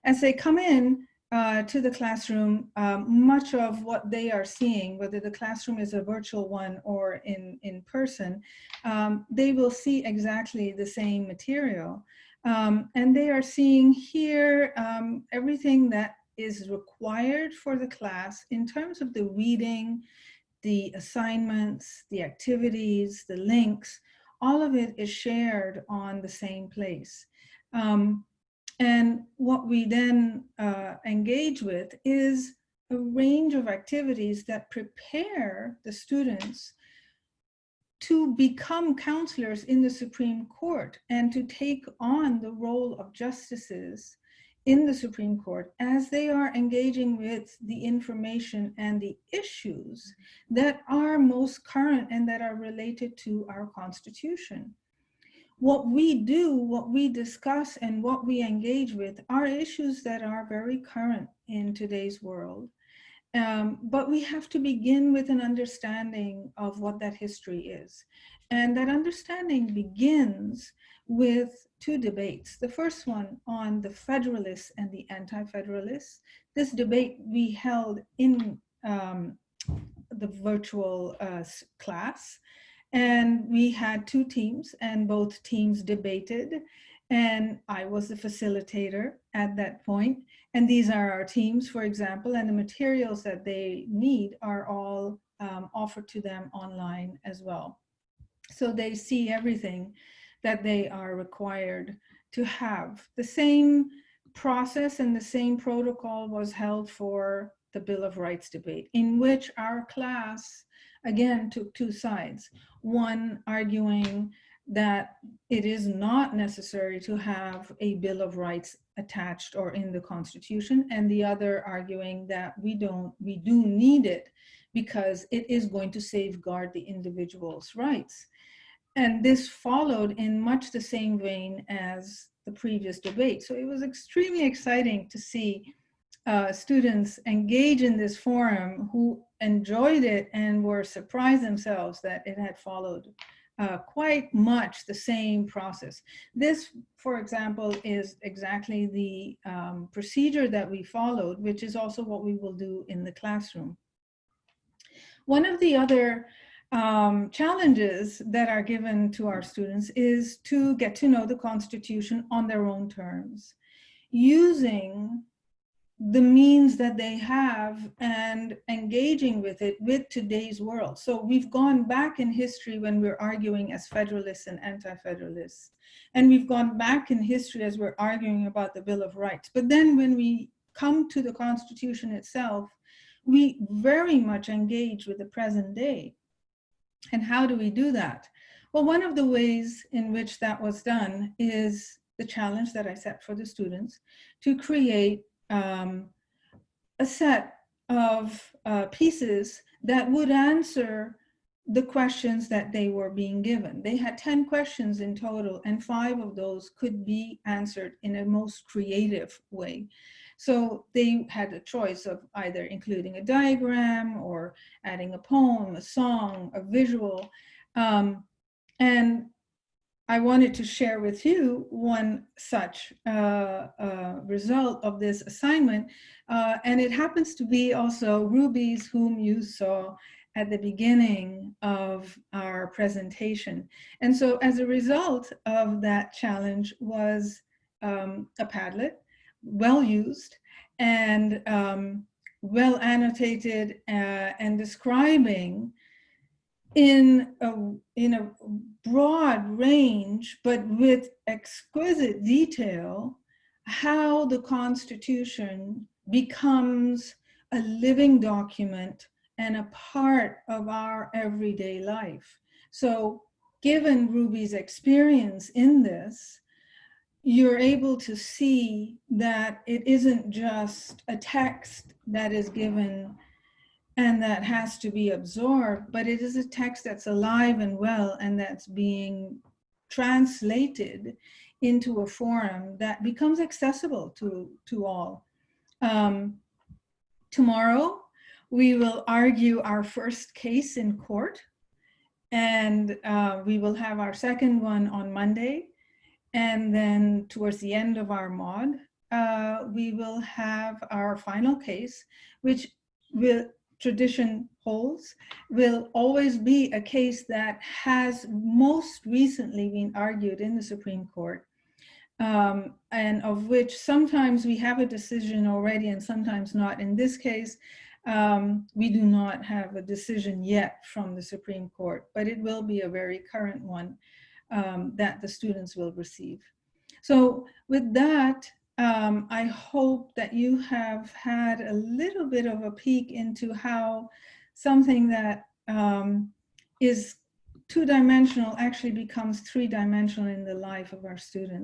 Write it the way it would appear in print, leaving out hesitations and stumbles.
As they come in to the classroom, much of what they are seeing, whether the classroom is a virtual one or in person, they will see exactly the same material. And they are seeing here everything that is required for the class in terms of the reading, the assignments, the activities, the links, all of it is shared on the same place. And what we then engage with is a range of activities that prepare the students to become counselors in the Supreme Court and to take on the role of justices in the Supreme Court as they are engaging with the information and the issues that are most current and that are related to our Constitution. What we do, what we discuss, and what we engage with are issues that are very current in today's world. But we have to begin with an understanding of what that history is. And that understanding begins with two debates. The first one on the Federalists and the Anti-Federalists. This debate we held in the virtual class. And we had two teams, and both teams debated. And I was the facilitator at that point. And these are our teams, for example, and the materials that they need are all offered to them online as well. So they see everything that they are required to have. The same process and the same protocol was held for the Bill of Rights debate, in which our class, again, took two sides. One arguing that it is not necessary to have a Bill of Rights attached or in the Constitution, and the other arguing that we do need it because it is going to safeguard the individual's rights. And this followed in much the same vein as the previous debate. So it was extremely exciting to see students engage in this forum who enjoyed it and were surprised themselves that it had followed quite much the same process. This, for example, is exactly the procedure that we followed, which is also what we will do in the classroom. One of the other challenges that are given to our students is to get to know the Constitution on their own terms, using the means that they have and engaging with it with today's world. So we've gone back in history when we're arguing as Federalists and Anti-Federalists. And we've gone back in history as we're arguing about the Bill of Rights. But then when we come to the Constitution itself, we very much engage with the present day. And how do we do that? Well, one of the ways in which that was done is the challenge that I set for the students to create a set of pieces that would answer the questions that they were being given. They had 10 questions in total, and 5 of those could be answered in a most creative way. So they had a choice of either including a diagram or adding a poem, a song, a visual. And I wanted to share with you one such result of this assignment. And it happens to be also Ruby's, whom you saw at the beginning of our presentation. And so as a result of that challenge was a Padlet, well used and well annotated and describing in a broad range, but with exquisite detail, how the Constitution becomes a living document and a part of our everyday life. So given Ruby's experience in this, you're able to see that it isn't just a text that is given and that has to be absorbed, but it is a text that's alive and well and that's being translated into a forum that becomes accessible to all. Tomorrow, we will argue our first case in court, and we will have our second one on Monday. And then towards the end of our mod, we will have our final case, which will, tradition holds, will always be a case that has most recently been argued in the Supreme Court, and of which sometimes we have a decision already and sometimes not. In this case, we do not have a decision yet from the Supreme Court, but it will be a very current one that the students will receive. So with that, I hope that you have had a little bit of a peek into how something that is two-dimensional actually becomes three-dimensional in the life of our students.